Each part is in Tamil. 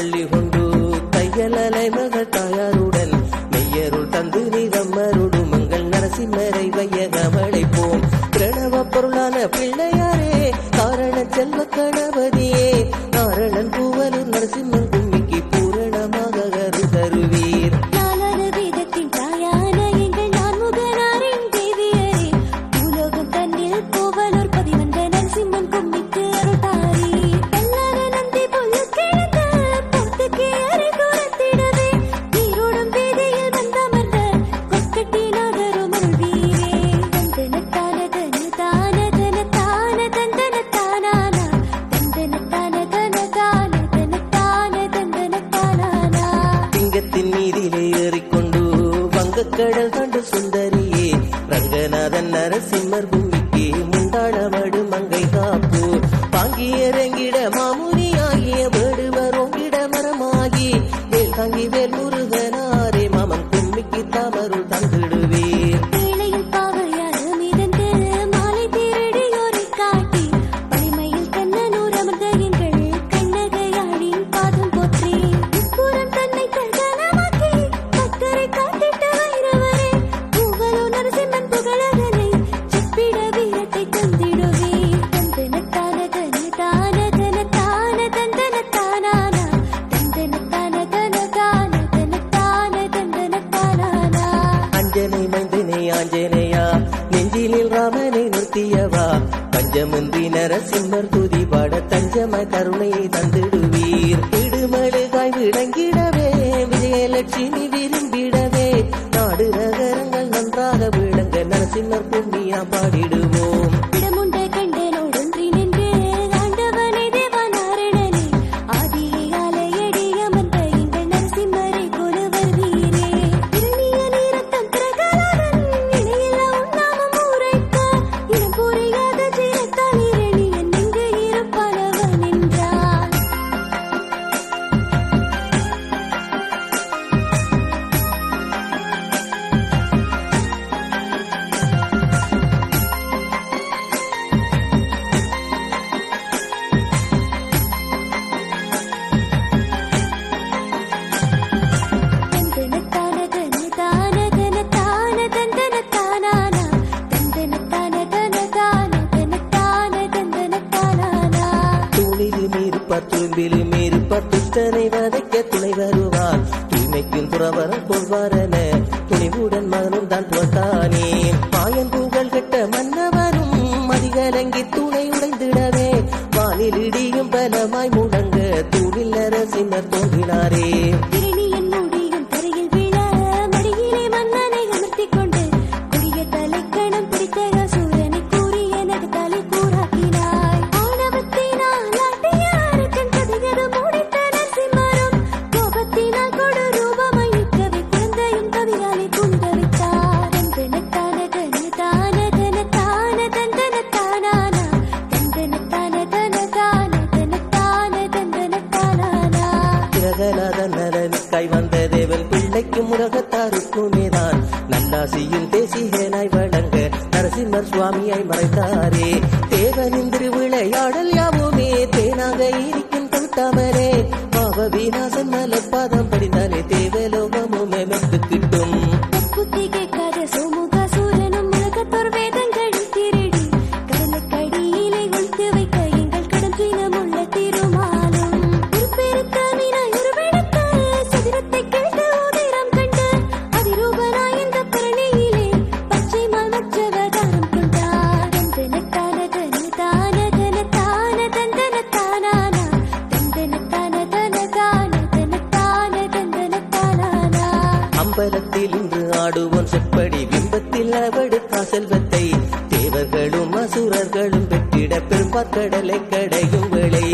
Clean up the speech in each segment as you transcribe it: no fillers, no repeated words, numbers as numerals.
பள்ளி கொண்டு தையலலை மகள் தாயாருடன் மெய்யருள் தந்து நிதம்மருடு மங்கள் நரசிம்மரை வையகமழைப்போம். பிரணவ பொருளான பிள்ளையாரே காரண செல்வ கணபதியே நாரணன் பூவலூர் நரசிம்மன் கும்மிக்கு பூரணமாக கரு தருவீர். கடல் கண்டு சுந்தரியே ரங்கநாதன் நரசிம்மர் பூமிக்கு முந்தாளமடு மங்கை காப்பு பாங்கியரங்கிட மாமுனி ஆகிய வேடுவரோங்கிட மரமாகி வேல் தாங்கி வேல் முருகனாரே மாமன் கும்மிக்கு தாமருள் தந்திடுவீர். ஆஞ்சநேயா நெஞ்சிலில் ராமனை நிறுத்தியவா பஞ்சமந்திரி நரசிம்மர் துதி பாட தஞ்சம கருணையை தந்திடுவீர். இடுமழுகாய் விளங்கிடவே விஜயலட்சுமி விரும்பிடவே நாடு நகரங்கள் நன்றாக விளங்க நரசிம்மர் புண்ணியா பாடிடுவோம். துஷ்டனை வதைக்க துணை வருவார் தூய்மைக்கும் புறவரம் கொள்வாரென துணிவுடன் மகனும் தான் புறத்தானே மாயன் பூகள் கட்ட மன்னவனும் மதிகலங்கி துணை உடைந்திடவே வானில் இடியும் பலமாய் முடங்க தூணில் நரசிம்மர் தோன்றினாரே. நலனுக்காய் வந்த தேவன் பிள்ளைக்கும் உலகத்தாருக்குமேதான் நல்லாசியும் தேசிகனாய் வழங்க நரசிம்மர் சுவாமியாய் மறைத்தாரே. தேவனின் திருவிளையாடல் யாவுமே தேனாக இருக்கும் தவிட்டாமரே பாவ விநாசன் மலப்பாதம் படித்தாலே தேவலோகமும் எமக்கு கிட்டும். அம்பலத்தில் இன்று ஆடுவோன் செப்படி பிம்பத்தில் அவடுக்கா செல்வத்தை தேவர்களும் அசுரர்களும் பெற்றிட பெரும்பாற்கடலை கடையும் வேளை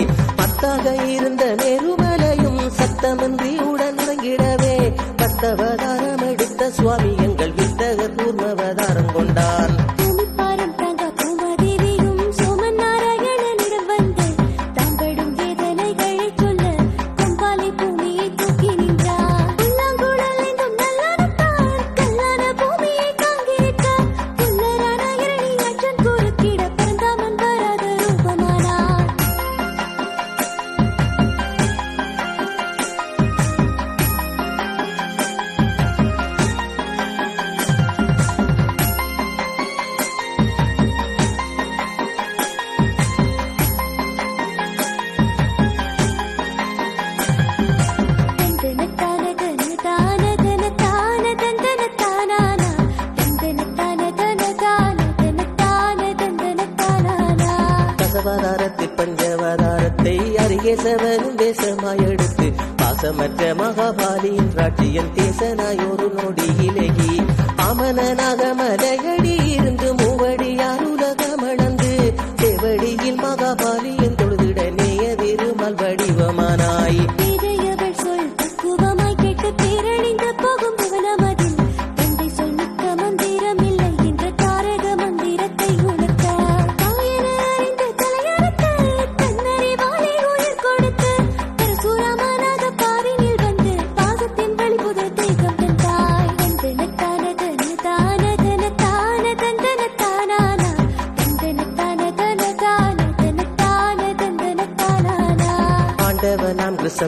மத்தாக இருந்த மேருமலையும் சத்தமன்றி உடன் இறங்கிடவே பத்தவதாரம் எடுத்த சுவாமி எங்கள் வித்தக கூர்மவதாரம் கொண்டான். கேசவனும் வேஷமாயெடுத்து பாசமற்ற மகாபாலியின் ராட்சியம் தேசனாய் ஒரு நொடியிலேகி அமனனாக மலையடி இருந்து மூவடியார் உலகமளந்து தேவடியில் மகாபாலியின் தொழுதிட நேய திருமால் வடிவமானாய்.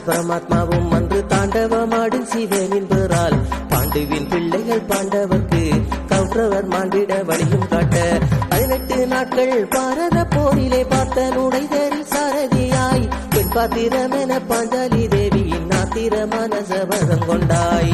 பரமாத்மாவும் அன்று தாண்டவமாடும் சிவனின் பெறால் பாண்டுவின் பிள்ளைகள் பாண்டவர்க்கு கௌரவர் மாண்டிட வழியும் காட்ட 18 நாட்கள் பாரத போரிலே பார்த்த நுடைதரில் சாரதியாய் பெண் பாத்திரமென பாஞ்சாலி தேவியின் நாத்திரமான சபதம் கொண்டாய்.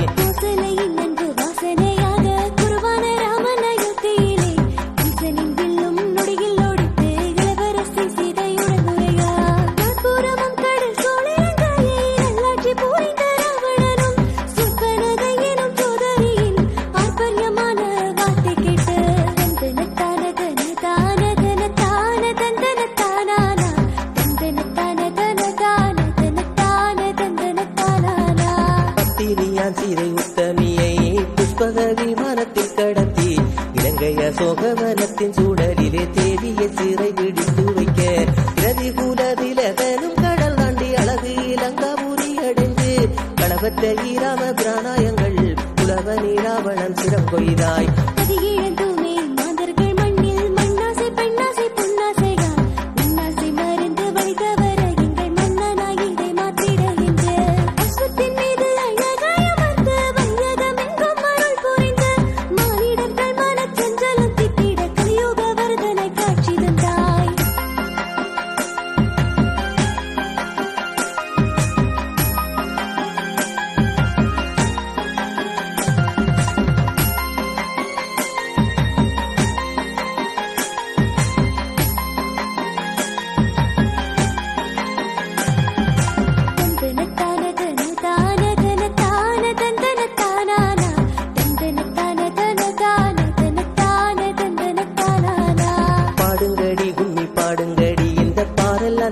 சீதை உத்தமியை புஷ்பக விமானத்தில் கடத்தி இலங்கைய சோகவனத்தின் சூழலிலே தேவிய சிறை பிடித்து வைக்க இரதி கூலதிலகனும் கடல் தாண்டி அழகு இலங்காபுரி அடைந்து களவற்ற ஈராம பிராணாயங்கள் புலவ நீராவணன் சிரம் கொய்தாய்.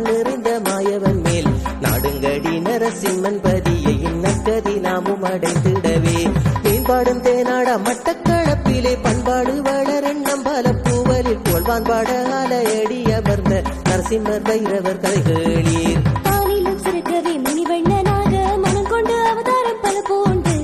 நிறைந்த மாயவன் மேல் நாடுங்கடி நரசிம்மன் பதியை நக்கதி நாமும் அடைந்திடவே மீன்பாடும் தேனாட மட்டக்களப்பிலே பண்பாடு வளரெண்ணம் பல பூவலில் போல்வான் பாட அலையடி அமர்ந்த நரசிம்மர் பைரவர் கதைகளீர். சிறுகவே முனிவண்ணனாக மனம் கொண்டு அவதாரம் பல போன்று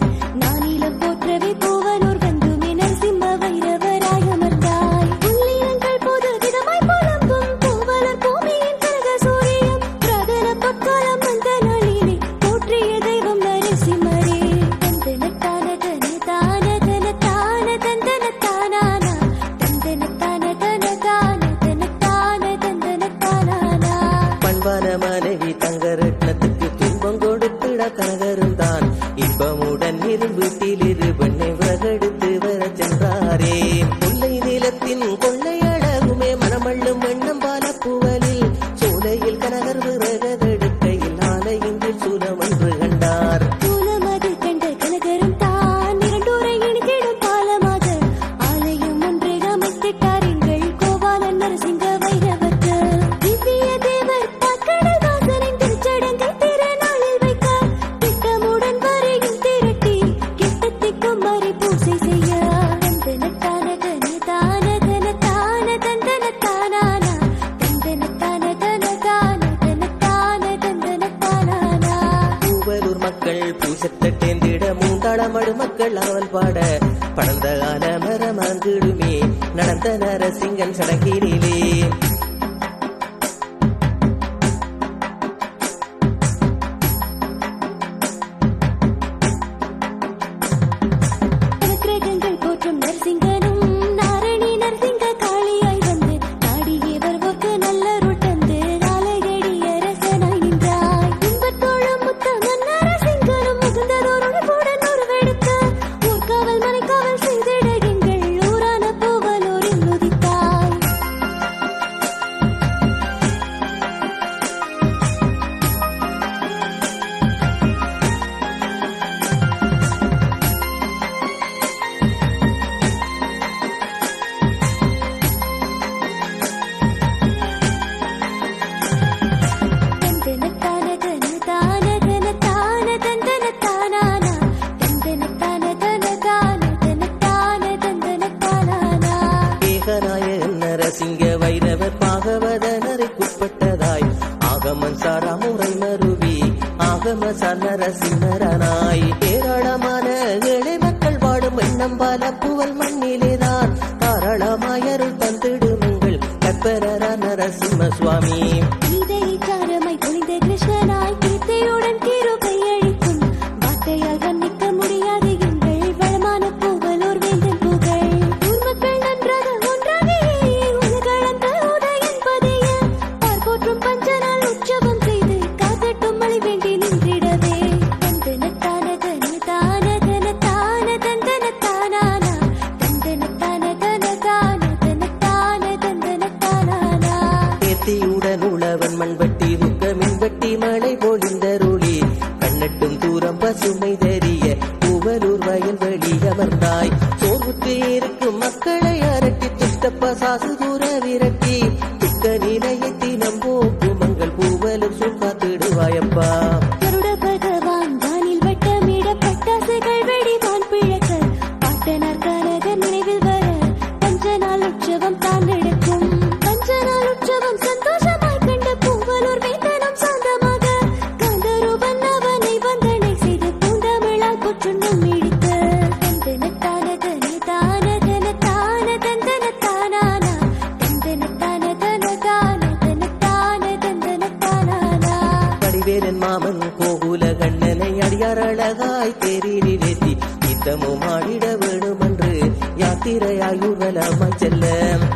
நானிலம் போற்றவே பூவனூர் வந்துமே நரசிம்ம வைரவராய் அமர்ந்தாய். புள்ளினங்கள் போது விதமாய் புலம்பும் பூவலர் பூமியின் கனக சூரியம் பிரதன பக்காலம் வந்த நாளிலே போற்றிய தெய்வம் நரசிம்மரே. தந்தன தானதன தானதன தான தந்தன தானானா தந்தன தானதன தானதன தான தந்தன தானானா. பண்பான மனைவி தங்கரத்னத்துக்கு துன்பம் கொடுத்திட கனகருந்தான் இன்பமுடன் இரு வீட்டில் இரு பெண்ணை விறகெடுத்து வர சென்றாரே. முல்லை நிலத்தின் கொள்ளை அழகுமே மனமள்ளும் எண்ணம் பால பூவலில் சோலையில் கனகர் விறகெடுக்கையில் ஆலையின் சூலம் என்று கண்டார். சூலமது கண்ட கனகரும் தான் இரண்டூரை இணைத்திடும் பாலமாக ஆலயம் ஒன்றை அமைத்திட்டார் எங்கள் கோபாலன் நரசிங்க வைரவத்து. திவ்ய தேவர் பாக்கடல் வாசனின் திருச்சடங்கை திருநாளில் வைக்க திட்டமுடன் வரையும் திரட்டி கிட்டத்திற்கும் வரை பூசை செய்ய. தந்தன தானதன தானதன தான தந்தன தானானா தந்தன தானதன தானதன தான தந்தன தானானா. பூவலூர் மக்கள் பூசத்த தேர்ந்திட மூந்தாளமடு மக்கள் அவள் பாட படர்ந்த கால மரமாங்கிடுமே நடந்த நரசிங்கன் சடங்கினிலே. கிரகங்கள் போற்றும் நரசிங்கனும் நாரணி நரசிங்க காளியாய் வந்து நாடியே வருவோக்கு நல்ல ருட்டந்து நாளையடி அரசனாய் நின்றாய். இன்பத்தோழும் முத்தமன் நரசிங்கனும் முகுந்ததோரோடு கூட நுறுவெடுக்க ஊர்காவல் மனைக்காவல் செய்திட எங்கள் ஊரான பூவலூரில் உதித்தாய். நரசிம்மரனாய் ஏராளமான ஏழை மக்கள் வாடும் எண்ணம்பால புவல் மண்ணிலேதான் தாராளமாயருள் தந்திடுங்கள் கற்பரரா நரசிம்ம சுவாமி. சாரமாய் குளிந்த கிருஷ்ணனாய் கீர்த்தியுடன் கிருபை அளிக்கும் வார்த்தையால் வர்ணிக்க முடியாது எங்கள் வளமான புகழோர் வேந்தன் புகழ். ஊர் மக்கள் நன்றாக ஒன்றாக உலகளந்த உதயன் பதிய பார்ப்போற்றும் பஞ்ச நாள் உற்சவம் செய்து காத்தட்டும் மழை வேண்டி நின்றிடவே. தந்தன தான தன தான தன தான தந்தன தானானா தந்தன தான தன தான தன தான தந்தன தானானா. ஏத்தியுடன் உழவன் மண்வட்டி துக்க மின்வட்டி மழை பொழிந்தருளி கண்ணட்டும் தூரம் பசுமை தெரிய புகழூர் வயல் வெளி அமர்ந்தாய். சோர்வுற்று இருக்கும் மக்களை அரட்டி துஷ்டப்ப சாசு தூர விரட்டி துக்க நிலையை தினம் போக்கும் மங்கள் பூவலும் சுல்காத்திடுவாயப்பா. கருட பகவான் வானில் வட்டமிட பட்டாசுகள் வெடிவான் பிழக்க பாட்டனார் கனகர் நினைவில் வர பஞ்ச நாள் உற்சவம் தான் நடக்கும். பஞ்ச நாள் உற்சவம் சந்தோஷமாய் கண்ட பூவலூர் வேந்தனும் சாந்தமாக கந்தரூபன் அவனை வந்தனை செய்து பூந்தமிழால் புற்றுண்ணும் இடிக்க. தந்தன தான தன தான தன தான தந்தன தானானா தந்தன தான தன தான தன தான தந்தன தானானா. வடிவேலன் மாமன் கோகுல கண்ணனை அடியார் அழகாய் தேரிலேத்தி யுத்தமும் ஆடிட வேணுமென்று யாத்திரையாய் ஊர்வலமாய் செல்ல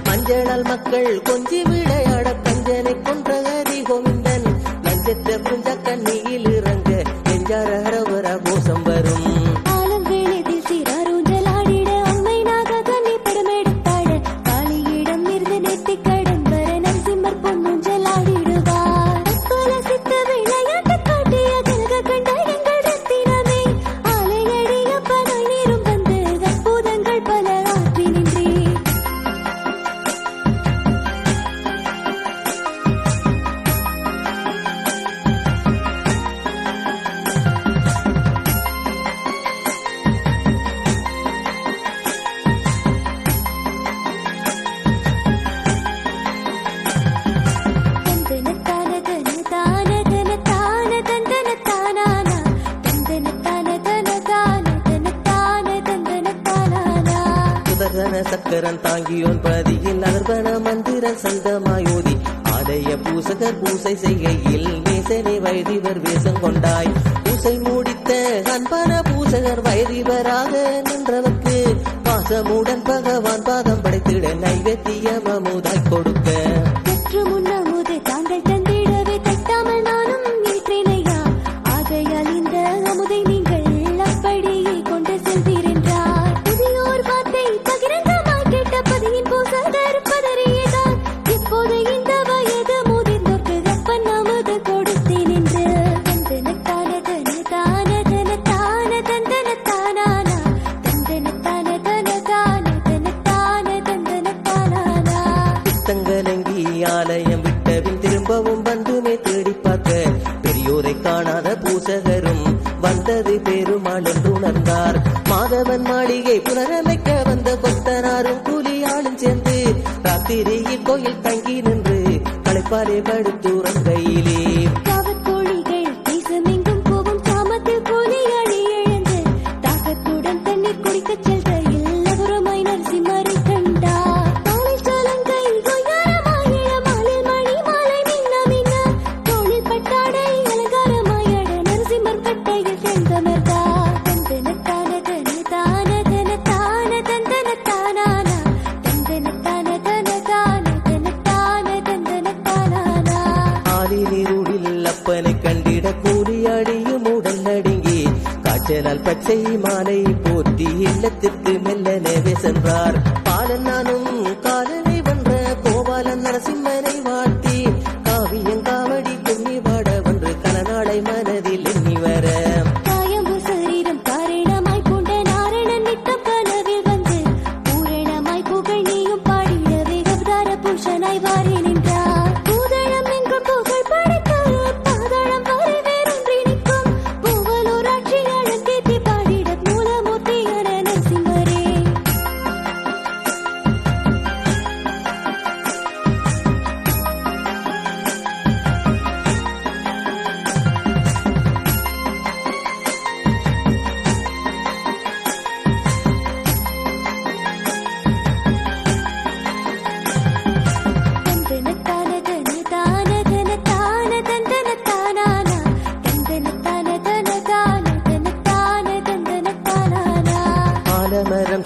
மஞ்சளால் மக்கள் கொஞ்சி விளையாட பஞ்சனை கொன்ற கதி கோவிந்தன் லஞ்சத்த புஞ்ச கண்ணியில் இறங்க நெஞ்சார ஹரவர கோஷம் வரும். ஆலம் வேளையில் சீராரூஞ்சல் ஆடிட அம்மை நாக கண்ணி படமெடுத்தாட காளியிடம் இருந்து நெத்தி கடன் வர நரசிம்மர் பொன்னூஞ்சல் ஆடிடுவார். பல சித்த விளையாட்டு காட்டிய கனக கண்ட எங்கள் ரத்தினமே ஆலையடிய பனாய் நீரும் வந்து அற்புதங்கள் பல ஆற்றி நின்றே. தந்தன தான தன தான தன தான தந்தன தானானா தந்தன தான தன தான தன தான தந்தன தானானா. சுதர்சன சக்கரன் தாங்கியோன் பதியில் அகர்வன மந்திர சந்தமாயோதி ஆலய பூசகர் பூசை செய்கையில் நேசனை வைதிவர் வேஷம் கொண்டாய். பூசை முடித்த அன்பன பூசகர் வைதிவராக நின்றவர்க்கு பாசமுடன் பகவான் பாதம் படைத்திட நைவேத்தியம் அமுதாய் கொடுக்க. சற்று முன்னமுதை தாங்கள் தந்திடவே தட்டாமல் நானும் ஏற்றேனையா ஆகையால் இந்த அமுதை நீங்கள் அப்படியே கொண்டு செல்வீரென்றார். புதியோர் வார்த்தை பகிரங்கமாய் கேட்ட பதியின் பூசகர் பதறியதால் இப்போது இந்த வயது முதிர்ந்தோர்க்கு அப்பன் அமுது கொடுத்தேன் என்று. தந்தன தான தன தான தன தான தந்தன தானானா தந்தன தான தன தான தன தான தந்தன தானானா. தங்கலங்கி ஆலயம் விட்டபின் திரும்பவும் வந்துமே தேடி பார்க்க பெரியோரை காணாத பூசகரும் வந்தது பெருமாள் என்று உணர்ந்தார். மாதவன் மாளிகை புனரமைக்க வந்த கொத்தனாரும் கூலியாளும் சேர்ந்து ராத்திரியில் கோயில் தங்கி நின்று களைப்பாலே படுத்துறங்கையிலே. காவற்கோழிகள் தேசமெங்கும் போகும் சாமத்தில் கூலியாடி எழுந்து தாகத்துடன் தண்ணீர் குடிக்கச் செல்கையில் அபுரமாய் நரசிம்மரை கண்டார். மாலை சலங்கை கொய்யாரமாய் இளமாலில் மணி மாலை மின்ன மின்ன தோளில் பட்டாடை அலங்காரமாயட நரசிம்மர் கட்டையில் சென்றமர்ந்தார். தந்தன தான தன தான தன தான தந்தன தானானா தந்தன தான தன தான தன தான தந்தன தானானா. ஆலினிருளில் அப்பனை கண்டிட கூலியாடியும் உடல் நடுங்கி காய்ச்சலால் பச்சை மாலை போற்றி இல்லத்திற்கு மெல்லனவே சென்றார். பாலன் நானும் காலனை வென்ற கோபாலன் நரசிம்மனை வாழ்த்தி காவியங்காவடி கும்மி பாட வென்று கலநாளை மனதில் எண்ணி வர. காயம்பு சரீரம் காரணமாய் கொண்ட நாரணன் நித்தம் கனவில் வந்து பூரணமாய் புகழ் நீயும் பாடிடவே அவதார புருஷனாய் வாரி நின்றார். பூதளம் எங்கும் புகழ் படைக்க பாதாளம் வரை வேறொன்றி நிற்கும் பூவலூர் ஆட்சி அழகேத்தி பாடிட மூலமூர்த்தியான நரசிம்மரே.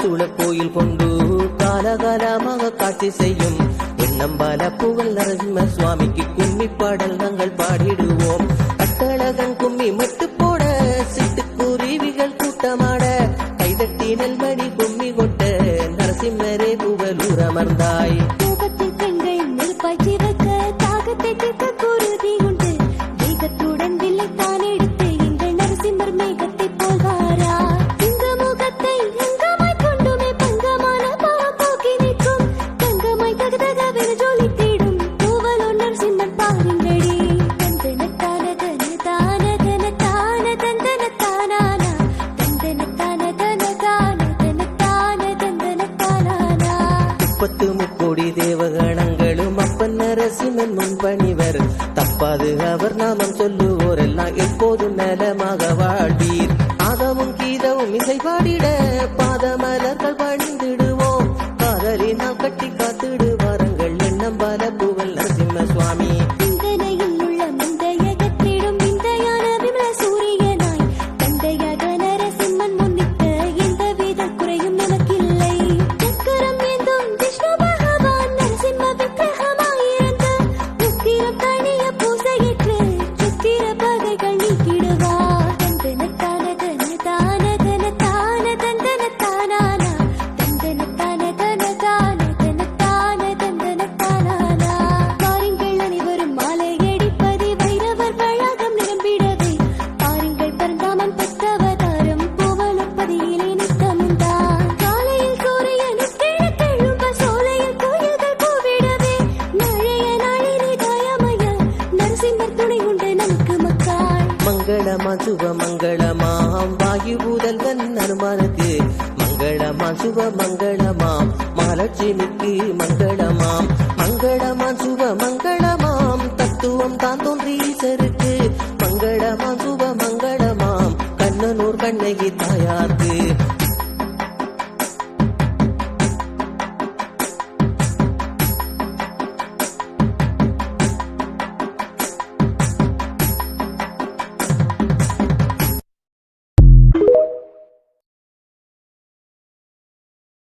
சூழ கோயில் கொண்டு காலகாலமாக காட்சி செய்யும் எண்ணம்பால புகழ் நரசிம்ம சுவாமிக்கு கும்மி பாடல் நாங்கள் பாடிடுவோம். கட்டழகன் கும்மி மட்டு போட சிட்டுக்குருவிகள் கூட்டமாட கைதட்டி நெல்மணி கும்மி கொட்ட நரசிம்மரே புகழூர் அமர்ந்தாய். கோபத்தில் பெண்கள் நெருப்பாய் சிவக்க தாகத்தை தீர்க்க குருதி உண்டு. வேகத்துடன் வில்லைத்தான் எடுத்து எங்கள் நரசிம்மர் மேகத்தை போல்வாரா. இந்த முகத்தை அங்கமாய் கொண்டுமே பங்கமான போக்கி நிற்கும். தங்கமாய் தகதகவென ஜொலி தேடும் பூவலோ நரசிம்மன் பாருங்கடி. தந்தனத்தான தன தான தன தான தந்தன தானானா தந்தனத்தான தன தான தன தான தந்தன தானானா. 33 தேவகணங்களும் அப்பன் நரசிம்மன் முன்பணிவர். தப்பாது அவர் நாமம் சொல்லுவோரெல்லாம் எப்போதும் நலமாக வாழ்வீர். ஆதமும் கீதவும் இசை பாடிட பாதமலர்கள் பணிந்திடுவோம். காதலினால் கட்டி காத்திடுவாரங்கள் எண்ணம்பால புகழ் நரசிம்ம சுவாமி. சிந்தனையில் உள்ள முந்தையகத்திடும் விந்தையான விமல சூரியனாய் தந்தையாக நரசிம்மன் முன்னிட்ட எந்த வித குறையும் நமக்கில்லை. சக்கரம் ஏந்தும் விஷ்ணு பகவான் நரசிம்ம விக்கிரகமாயிருந்த உக்கிரம் தணிய பூசையிட்டு சுக்கிர பகைகள் நீக்கிடுவார். தந்தனத்தான தன தான தன தான தந்தன தானானா தந்தனத்தான தன தான தன தான தந்தன தானானா. பாருங்கள் அனைவரும் மாலை அடிப்பதை வைரவர் வளாகம் நிரம்பிடவே. பாருங்கள் பரந்தாமன் பெற்றவதாரம் பூவலப்பதியிலே நித்தமுண்டான். காலையில் சூரியன் கிழக்கெழும்ப சோலையில் கோயில்கள் பூவிடவே. நாளைய நாளிலே தயமய நரசிம்மர் துணை உண்டு நமக்கு மக்காள். மங்களமா சுப மங்களமாம் வாயு பூதல்வன் அனுமானுக்கு. மங்களமா சுப மங்களமாம் மகாலட்சுமிக்கு மங்களமாம். மங்களமா சுப மங்களமாம் தத்துவம் தான் தோன்றி ஈசருக்கு. மங்களமா சுப மங்களமாம் கண்ணனூர் கண்ணகி தாயார்க்கு.